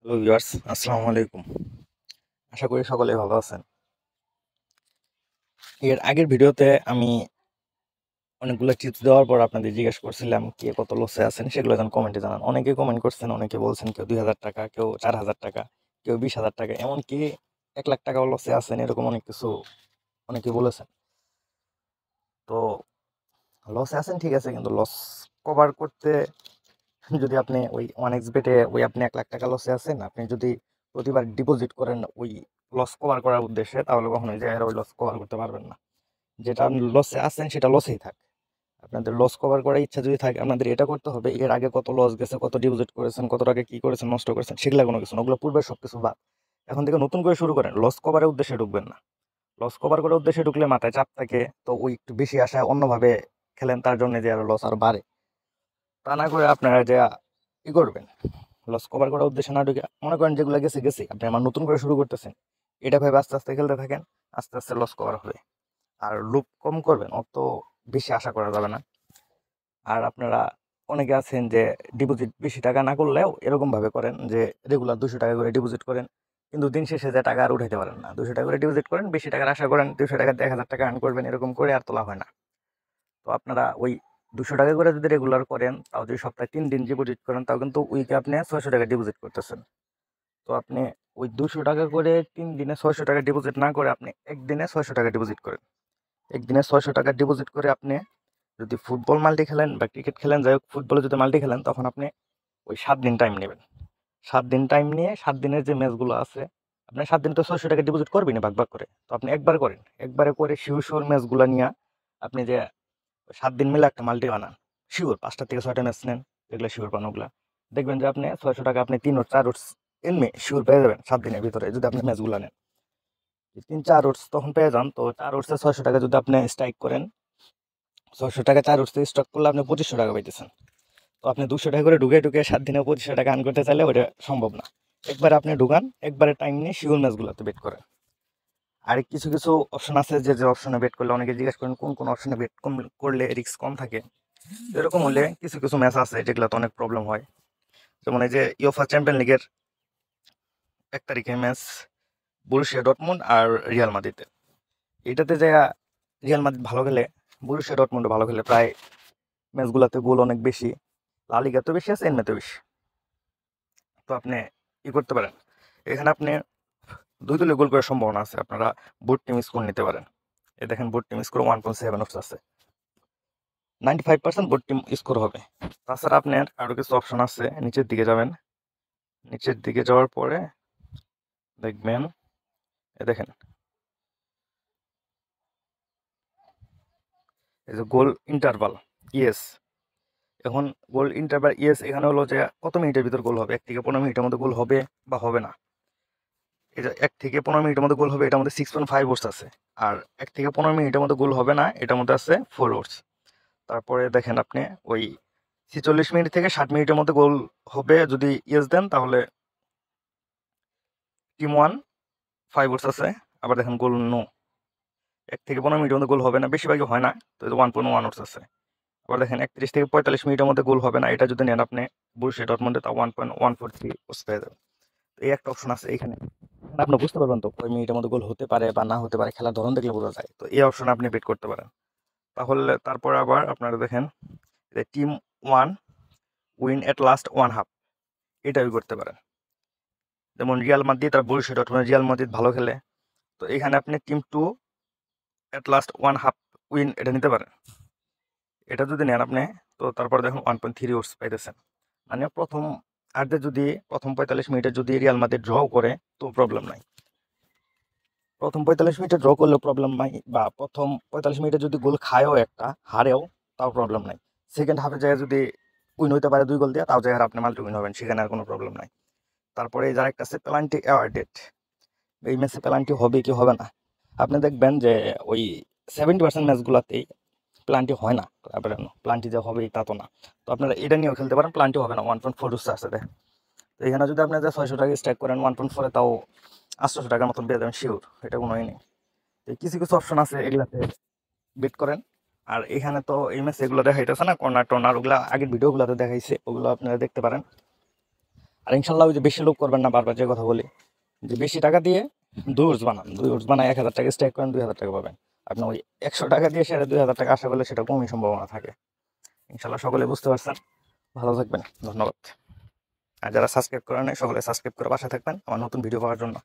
Hello viewers, আসসালামু আলাইকুম। আশা করি সকলেই ভালো আছেন। এর আগের ভিডিওতে আমি অনেকগুলো টিপস দেওয়ার পর আপনাদের জিজ্ঞেস করছিলাম কে কত লসে আছেন, সেগুলো যেন কমেন্টে জানান। অনেকে কমেন্ট করছেন, অনেকে বলছেন কেউ ২,০০০ টাকা, কেউ ৪,০০০ টাকা, কেউ ২০,০০০ টাকা, এমনকি ১,০০,০০০ টাকাও লসে আছেন, এরকম অনেক কিছু অনেকে বলেছেন। তো লসে আছেন ঠিক আছে, কিন্তু লস কভার করতে যদি আপনি ওই 1xBet-এ আপনি ১,০০,০০০ টাকা লসে আছেন, আপনি যদি প্রতিবার ডিপোজিট করেন ওই লস কভার করার উদ্দেশ্যে, তাহলে কখনোই যে ওই লস কভার করতে পারবেন না। যেটা লসে আছেন সেটা লসেই থাক। আপনাদের লস কভার করার ইচ্ছা যদি থাকে, আপনাদের এটা করতে হবে এর আগে কত লস গেছে, কত ডিপোজিট করেছেন, কত টাকা কি করেছেন, নষ্ট করেছেন, সেগুলো কোনো কিছু না। ওগুলো পূর্বের সবকিছু বাদ। এখন থেকে নতুন করে শুরু করেন। লস কভারের উদ্দেশ্যে ঢুকবেন না। লস কভার করার উদ্দেশ্যে ঢুকলে মাথায় চাপ থাকে, তো ওই একটু বেশি আশায় অন্যভাবে খেলেন, তার জন্য যে আরো লস আর বাড়ে। তা না করে আপনারা যে ই করবেন, লস কভার করার উদ্দেশ্যে না ঢুকে মনে করেন যেগুলো গেছে গেছে, আপনি আমার নতুন করে শুরু করতেছেন, এটা ভেবে আস্তে আস্তে খেলতে থাকেন। আস্তে আস্তে লস কভার হবে। আর লুপ কম করবেন, অত বেশি আশা করা যাবে না। আর আপনারা অনেকে আছেন যে ডিপোজিট বেশি টাকা না করলেও এরকম ভাবে করেন যে রেগুলার 200 টাকা করে ডিপোজিট করেন, কিন্তু দিন শেষে যে টাকা আর উঠাইতে পারেন না। 200 টাকা করে ডিপোজিট করেন, বেশি টাকার আশা করেন, 200 টাকা 1,000 টাকা আর্ন করবেন, এরকম করে আর তোলা হয় না। তো আপনারা ওই 200 টাকা করে যদি রেগুলার করেন, তাও যদি সপ্তাহে 3 দিন ডিপোজিট করেন, তাও কিন্তু উইকে আপনি 600 টাকা ডিপোজিট করতেছেন। তো আপনি ওই 200 টাকা করে 3 দিনে 600 টাকা ডিপোজিট না করে আপনি একদিনে 600 টাকা ডিপোজিট করেন। একদিনে 600 টাকা ডিপোজিট করে আপনি যদি ফুটবল মাল্টি খেলেন বা ক্রিকেট খেলেন, যাই হোক, ফুটবলে যদি মাল্টি খেলেন, তখন আপনি ওই 7 দিন টাইম নেবেন। 7 দিন টাইম নিয়ে 7 দিনের যে ম্যাচগুলো আছে, আপনি 7 দিন তো 600 টাকা ডিপোজিট করবেন ভাগ ভাগ করে। তো আপনি একবার করেন, একবারে করে শিওর শিওর ম্যাচগুলো নিয়ে আপনি যে 7 দিন মিলে একটা মাল্টি বানান। শিওর 5টা থেকে 6টা ম্যাচ নেন, যেগুলো শিওর পান ওগুলা। দেখবেন যে আপনি 600 টাকা আপনি 3 ওর 4 ওর এমনি শিওর পেয়ে যাবেন 7 দিনের ভিতরে, যদি আপনি ম্যাচগুলো নেন। 3-4 ওভার্স তখন পেয়ে যান। তো 4 ওভার্সে 600 টাকা যদি আপনি স্ট্রাইক করেন, 600 টাকা 4 ওভার্সে স্ট্রাইক করলে আপনি 2500 টাকা পাইতেছেন। তো আপনি 200 টাকা করে ঢুকে ঢুকে 7 দিনে 2500 টাকা আর্ন করতে চাইলে ওটা সম্ভব না। একবার আপনি ঢুকান, একবারে টাইম নিয়ে শিওর ম্যাচগুলোতে বেট করেন। আর কিছু কিছু অপশন আছে, যে যে অপশনে বেট করলে, অনেকে জিজ্ঞেস করেন কোন কোন অপশনে বেট করলে রিস্ক কম থাকে। এরকম হলে কিছু কিছু ম্যাচ আছে যেগুলোতে অনেক প্রবলেম হয়। যেমন এই যে ইউফা চ্যাম্পিয়ন লিগের 1 তারিখে ম্যাচ, বরুসিয়া ডর্টমুন্ড আর রিয়াল মাদ্রিদের। এটাতে যে রিয়াল মাদ্রিদ ভালো খেলে, বরুসিয়া ডর্টমুন্ড ভালো খেলে, প্রায় ম্যাচগুলোতে গোল অনেক বেশি। লা লিগাতেও বেশি আছে, এমনিতেও বেশি। তো আপনি করতে পারেন, এখানে আপনি 2 দলে গোল করার সম্ভাবনা আছে। আপনারা বোর্ড টিম স্কোর নিতে পারেন। এই দেখেন বোর্ড টিম স্কোর 1.7 আছে, 95% বোর্ড টিম স্কোর হবে। তাছাড়া আপনার আরো কিছু অপশন আছে, নিচের দিকে যাবেন। নিচের দিকে যাওয়ার পরে দেখবেন, দেখেন এই যে গোল ইন্টারভাল, ইয়েস। এখন গোল ইন্টারভাল ইয়েস, এখানে হলো যে কত মিনিটের ভিতর গোল হবে। 1 থেকে 15 মিনিটের মধ্যে গোল হবে বা হবে না। এই যে 1 থেকে 15 মিনিটের মধ্যে গোল হবে, এটার মধ্যে 6.5 ওভার্স আছে। আর 1 থেকে 15 মিনিটের মধ্যে গোল হবে না, এটার মধ্যে আছে 4 ওভার্স। তারপরে দেখেন আপনি ওই 46 মিনিট থেকে 60 মিনিটের মধ্যে গোল হবে যদি ইয়েস দেন, তাহলে টিম 1 5 ওভার্স আছে। আবার দেখেন গোল নো, 1 থেকে 15 মিনিটের মধ্যে গোল হবে না, বেশিরভাগই হয় না, তো 1.1 ওভার্স আছে। আবার দেখেন 31 থেকে 45 মিনিটের মধ্যে গোল হবে না, এটা যদি নেন আপনি বরুসিয়া ডর্টমুন্ডে, তা 1.143 ওভার্স পেয়ে যাবেন। এই একটা অপশন আছে এখানে। আপনি বুঝতে পারবেন তো কয় মিনিটের মধ্যে গোল হতে পারে বা না হতে পারে, খেলার ধরন দেখলে বোঝা যায়। তো এই অপশনে আপনি বেট করতে পারেন। তাহলে তারপরে আবার আপনারা দেখেন যে টিম 1 উইন এট লাস্ট 1/2, এটাই করতে পারেন। যেমন রিয়াল মাদ্রিদ আর বরুসিয়া ডর্টমুন্ড, রিয়াল মাদ্রিদ ভালো খেলে, তো এখানে আপনি টিম 2 এট লাস্ট 1/2 উইন এটা নিতে পারেন। এটা যদি নেন আপনি, তো তারপর দেখুন 1.3 ওভার্স পাইতেছেন। মানে প্রথম আর্ধে যদি প্রথম 45 মিনিটে যদি রিয়াল মাদ্রিদ ড্র করে, তো প্রবলেম নাই। প্রথম 45 মিনিটে ড্র করলেও প্রবলেম নাই, বা প্রথম 45 মিনিটে যদি গোল খায়ও একটা, হারেও, তাও প্রবলেম নাই। সেকেন্ড হাফে জায়গায় যদি উইন হইতে পারে 2 গোল দিয়ে, তাও জায়গায় আপনি মাল্টি উইন হবেন, সেখানে আর কোনো প্রবলেম নাই। তারপরে যার একটা আছে পেনাল্টি অ্যাওয়ার্ডেড, এই ম্যাচে পেনাল্টি হবে কি হবে না। আপনি দেখবেন যে ওই 70% ম্যাচগুলোতেই প্লান্টি হয় না। তারপরে প্লান্টি যে হবে তা তো না। তো আপনারা এটা নিয়েও খেলতে পারেন, প্লান্টি হবে না। 1.4 আছে দেখেন। তো এখানে যদি আপনি যে 600 টাকা স্ট্রাইক করেন 1.4, তাও 800 টাকার মতন পেয়ে যাবেন শিওর, এটা কোনো নেই। তো কিছু কিছু অপশন আছে, এগুলাতে বেট করেন। আর এখানে তো এই ম্যাচ এগুলো দেখাইতেছে না, কর্নার টর্নার, ওগুলা আগের ভিডিওগুলোতে দেখাইছে, ওগুলো আপনারা দেখতে পারেন। আর ইনশাল্লাহ ওই যে বেশি লোভ করবেন না, বারবার যে কথা বলি যে বেশি টাকা দিয়ে 2 ওটস বানান, 2 ওটস বানায় 1,000 টাকা স্ট্যাক করেন, 2,000 টাকা পাবেন। আপনি ওই 100 টাকা দিয়ে সেটা 2,000 টাকা আশা করলে সেটা কমই সম্ভাবনা থাকে। ইনশাল্লাহ সকলে বুঝতে পারছেন। ভালো থাকবেন, ধন্যবাদ। আর যারা সাবস্ক্রাইব করেন নাই সকলে সাবস্ক্রাইব করে পাশে থাকবেন আমার নতুন ভিডিও পাওয়ার জন্য।